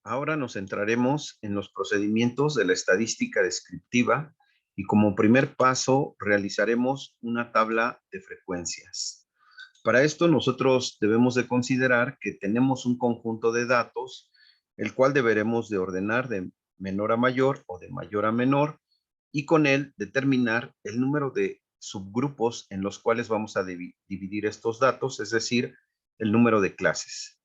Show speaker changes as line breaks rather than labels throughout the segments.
Ahora nos centraremos en los procedimientos de la estadística descriptiva y como primer paso realizaremos una tabla de frecuencias. Para esto nosotros debemos de considerar que tenemos un conjunto de datos, el cual deberemos de ordenar de menor a mayor o de mayor a menor y con él determinar el número de subgrupos en los cuales vamos a dividir estos datos, es decir, el número de clases.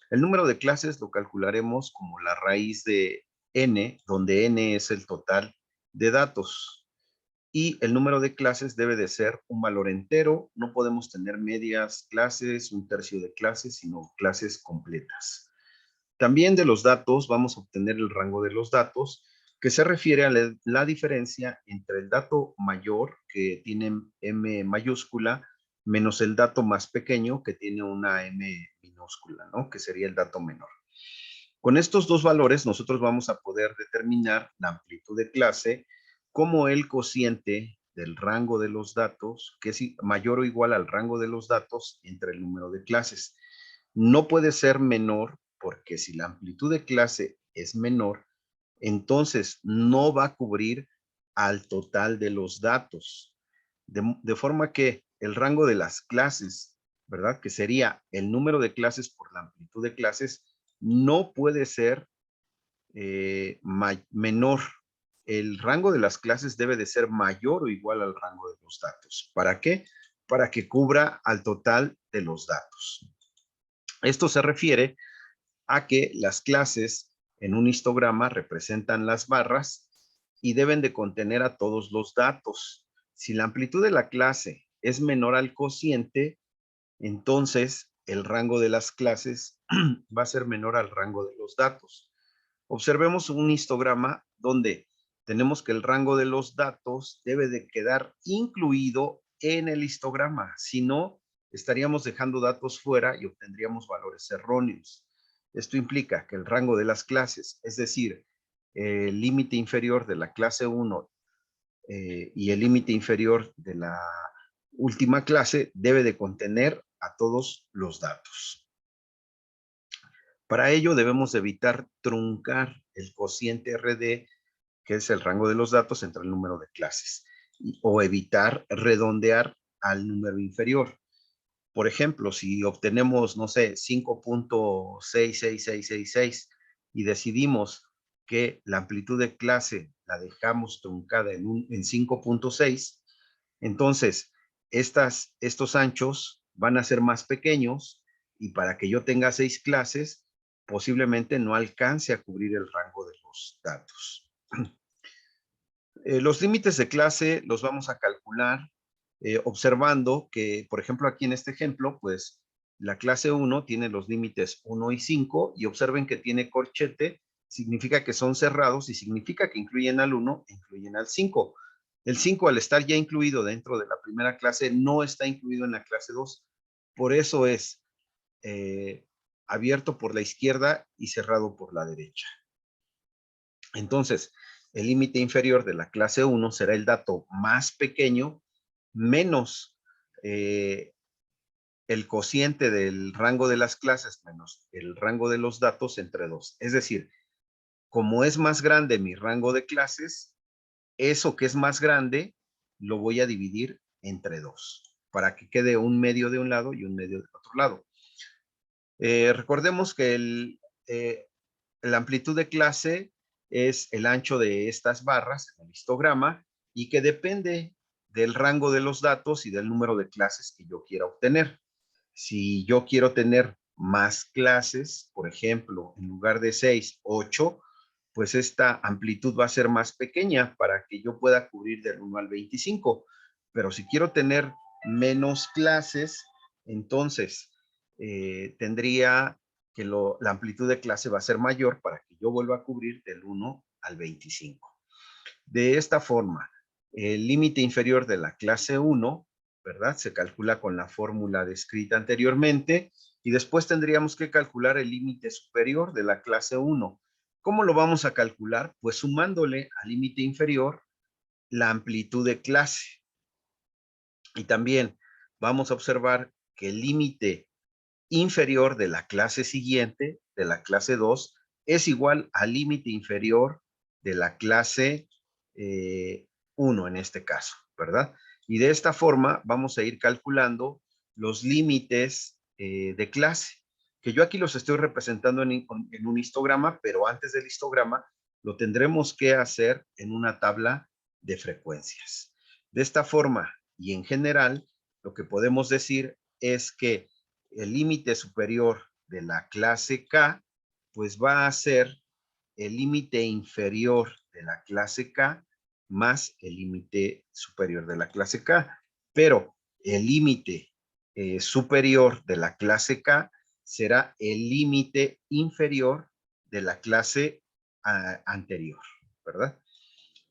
El número de clases lo calcularemos como la raíz de n, donde n es el total de datos. Y el número de clases debe de ser un valor entero. No podemos tener medias clases, un tercio de clases, sino clases completas. También de los datos vamos a obtener el rango de los datos, que se refiere a la diferencia entre el dato mayor, que tiene M mayúscula, menos el dato más pequeño, que tiene una M minúscula, ¿no? Que sería el dato menor. Con estos dos valores nosotros vamos a poder determinar la amplitud de clase como el cociente del rango de los datos, que es mayor o igual al rango de los datos entre el número de clases. No puede ser menor porque si la amplitud de clase es menor, entonces no va a cubrir al total de los datos. De forma que el rango de las clases, ¿verdad? Que sería el número de clases por la amplitud de clases, no puede ser menor. El rango de las clases debe de ser mayor o igual al rango de los datos. ¿Para qué? Para que cubra al total de los datos. Esto se refiere a que las clases en un histograma representan las barras y deben de contener a todos los datos. Si la amplitud de la clase es menor al cociente, entonces el rango de las clases va a ser menor al rango de los datos. Observemos un histograma donde tenemos que el rango de los datos debe de quedar incluido en el histograma, si no, estaríamos dejando datos fuera y obtendríamos valores erróneos. Esto implica que el rango de las clases, es decir, el límite inferior de la clase 1 y el límite inferior de la última clase debe de contener a todos los datos. Para ello debemos evitar truncar el cociente RD, que es el rango de los datos, entre el número de clases, o evitar redondear al número inferior. Por ejemplo, si obtenemos, no sé, 5.66666 y decidimos que la amplitud de clase la dejamos truncada en 5.6, entonces estos anchos van a ser más pequeños y para que yo tenga 6 clases, posiblemente no alcance a cubrir el rango de los datos. Los límites de clase los vamos a calcular observando que, por ejemplo, aquí en este ejemplo, pues la clase 1 tiene los límites 1 y 5 y observen que tiene corchete, significa que son cerrados y significa que incluyen al 1 e incluyen al 5. El 5 al estar ya incluido dentro de la primera clase no está incluido en la clase 2. Por eso es eh, abierto por la izquierda y cerrado por la derecha. Entonces, el límite inferior de la clase 1 será el dato más pequeño menos el cociente del rango de las clases menos el rango de los datos entre 2. Es decir, como es más grande mi rango de clases, eso que es más grande lo voy a dividir entre 2 para que quede un medio de un lado y un medio del otro lado. Recordemos que la amplitud de clase es el ancho de estas barras en el histograma y que depende del rango de los datos y del número de clases que yo quiera obtener. Si yo quiero tener más clases, por ejemplo, en lugar de 6, 8, pues esta amplitud va a ser más pequeña para que yo pueda cubrir del 1 al 25. Pero si quiero tener menos clases, entonces tendría que la amplitud de clase va a ser mayor para que yo vuelva a cubrir del 1 al 25. De esta forma, el límite inferior de la clase 1, ¿verdad? Se calcula con la fórmula descrita anteriormente y después tendríamos que calcular el límite superior de la clase 1. ¿Cómo lo vamos a calcular? Pues sumándole al límite inferior la amplitud de clase. Y también vamos a observar que el límite inferior de la clase siguiente, de la clase 2, es igual al límite inferior de la clase 1 en este caso, ¿verdad? Y de esta forma vamos a ir calculando los límites de clase, que yo aquí los estoy representando en un histograma, pero antes del histograma lo tendremos que hacer en una tabla de frecuencias. De esta forma y en general, lo que podemos decir es que el límite superior de la clase K, pues va a ser el límite inferior de la clase K más el límite superior de la clase K. Pero el límite superior de la clase K será el límite inferior de la clase anterior, ¿verdad?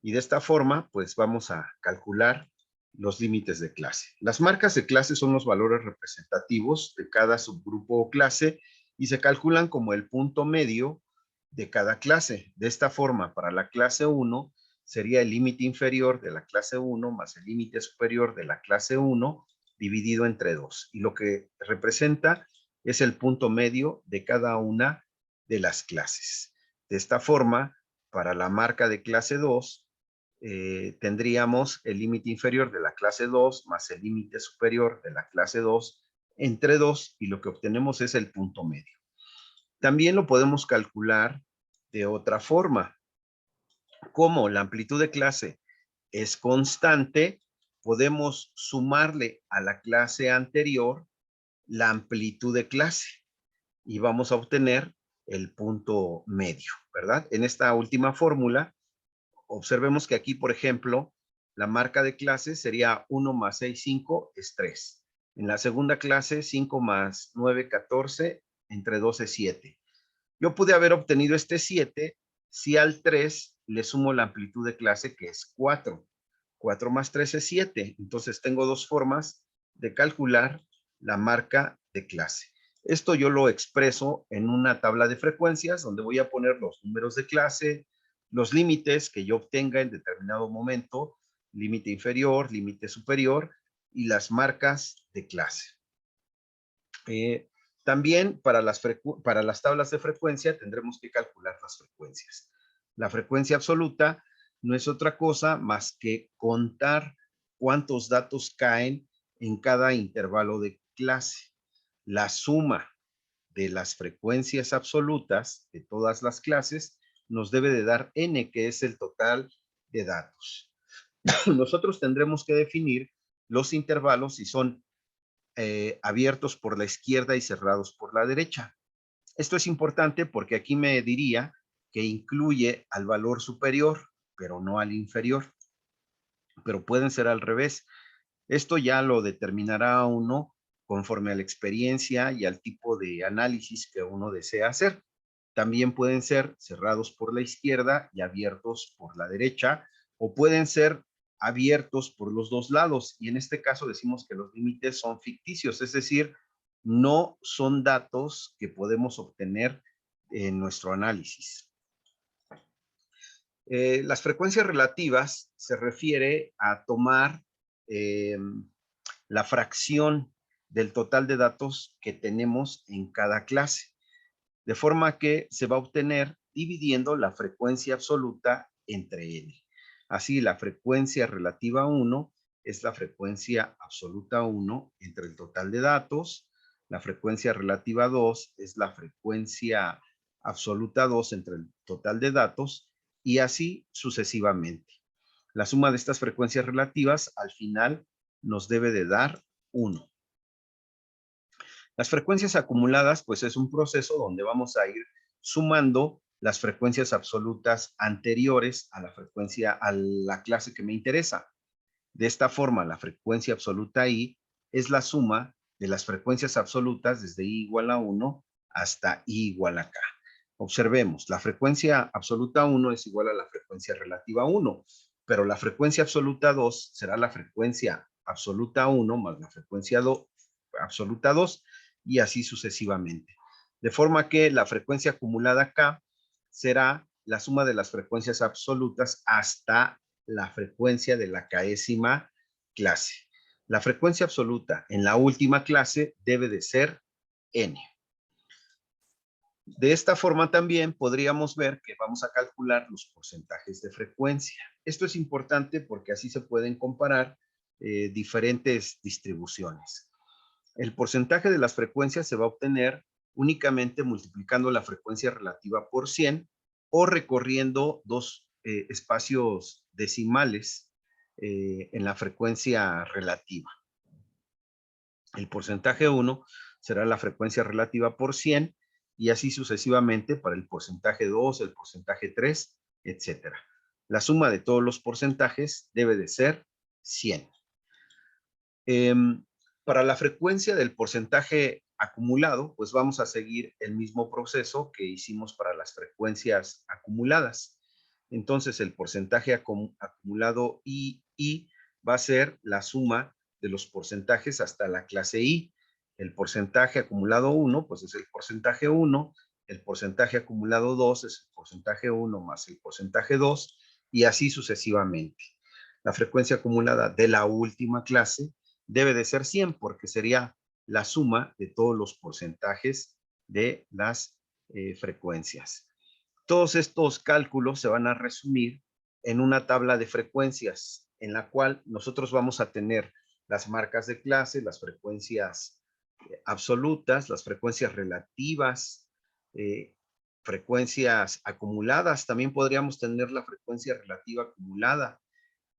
Y de esta forma, pues vamos a calcular los límites de clase. Las marcas de clase son los valores representativos de cada subgrupo o clase y se calculan como el punto medio de cada clase. De esta forma, para la clase 1 sería el límite inferior de la clase 1 más el límite superior de la clase 1 dividido entre 2. Y lo que representa es el punto medio de cada una de las clases. De esta forma, para la marca de clase 2, tendríamos el límite inferior de la clase 2 más el límite superior de la clase 2 entre 2 y lo que obtenemos es el punto medio. También lo podemos calcular de otra forma. Como la amplitud de clase es constante, podemos sumarle a la clase anterior la amplitud de clase y vamos a obtener el punto medio, ¿verdad? En esta última fórmula, observemos que aquí, por ejemplo, la marca de clase sería 1 más 6, 5, es 3. En la segunda clase, 5 más 9, 14, entre 12, 7. Yo pude haber obtenido este 7 si al 3 le sumo la amplitud de clase, que es 4. 4 más 3 es 7. Entonces tengo dos formas de calcular la marca de clase. Esto yo lo expreso en una tabla de frecuencias donde voy a poner los números de clase, los límites que yo obtenga en determinado momento, límite inferior, límite superior y las marcas de clase. También para las tablas de frecuencia tendremos que calcular las frecuencias. La frecuencia absoluta no es otra cosa más que contar cuántos datos caen en cada intervalo de clase. La suma de las frecuencias absolutas de todas las clases nos debe de dar n, que es el total de datos. Nosotros tendremos que definir los intervalos si son abiertos por la izquierda y cerrados por la derecha. Esto es importante porque aquí me diría que incluye al valor superior, pero no al inferior. Pero pueden ser al revés. Esto ya lo determinará uno conforme a la experiencia y al tipo de análisis que uno desea hacer. También pueden ser cerrados por la izquierda y abiertos por la derecha, o pueden ser abiertos por los dos lados. Y en este caso decimos que los límites son ficticios, es decir, no son datos que podemos obtener en nuestro análisis. Las frecuencias relativas se refiere a tomar la fracción del total de datos que tenemos en cada clase, de forma que se va a obtener dividiendo la frecuencia absoluta entre n. Así, la frecuencia relativa 1 es la frecuencia absoluta 1 entre el total de datos, la frecuencia relativa 2 es la frecuencia absoluta 2 entre el total de datos, y así sucesivamente. La suma de estas frecuencias relativas al final nos debe de dar 1. Las frecuencias acumuladas, pues es un proceso donde vamos a ir sumando las frecuencias absolutas anteriores a la frecuencia, a la clase que me interesa. De esta forma, la frecuencia absoluta I es la suma de las frecuencias absolutas desde I igual a 1 hasta I igual a K. Observemos, la frecuencia absoluta 1 es igual a la frecuencia relativa 1, pero la frecuencia absoluta 2 será la frecuencia absoluta 1 más la frecuencia absoluta 2 y así sucesivamente. De forma que la frecuencia acumulada K será la suma de las frecuencias absolutas hasta la frecuencia de la késima clase. La frecuencia absoluta en la última clase debe de ser n. De esta forma también podríamos ver que vamos a calcular los porcentajes de frecuencia. Esto es importante porque así se pueden comparar diferentes distribuciones. El porcentaje de las frecuencias se va a obtener únicamente multiplicando la frecuencia relativa por 100 o recorriendo dos espacios decimales en la frecuencia relativa. El porcentaje 1 será la frecuencia relativa por 100 y así sucesivamente para el porcentaje 2, el porcentaje 3, etcétera. La suma de todos los porcentajes debe de ser 100. Para la frecuencia del porcentaje acumulado, pues vamos a seguir el mismo proceso que hicimos para las frecuencias acumuladas. Entonces, el porcentaje acumulado I va a ser la suma de los porcentajes hasta la clase I. El porcentaje acumulado 1, pues es el porcentaje 1, el porcentaje acumulado 2 es el porcentaje 1 más el porcentaje 2, y así sucesivamente. La frecuencia acumulada de la última clase debe de ser 100 porque sería la suma de todos los porcentajes de las frecuencias. Todos estos cálculos se van a resumir en una tabla de frecuencias en la cual nosotros vamos a tener las marcas de clase, las frecuencias absolutas, las frecuencias relativas, frecuencias acumuladas. También podríamos tener la frecuencia relativa acumulada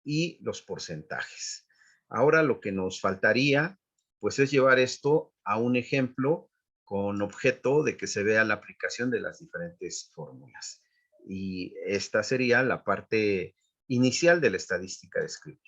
y los porcentajes. Ahora lo que nos faltaría, pues es llevar esto a un ejemplo con objeto de que se vea la aplicación de las diferentes fórmulas. Y esta sería la parte inicial de la estadística descriptiva.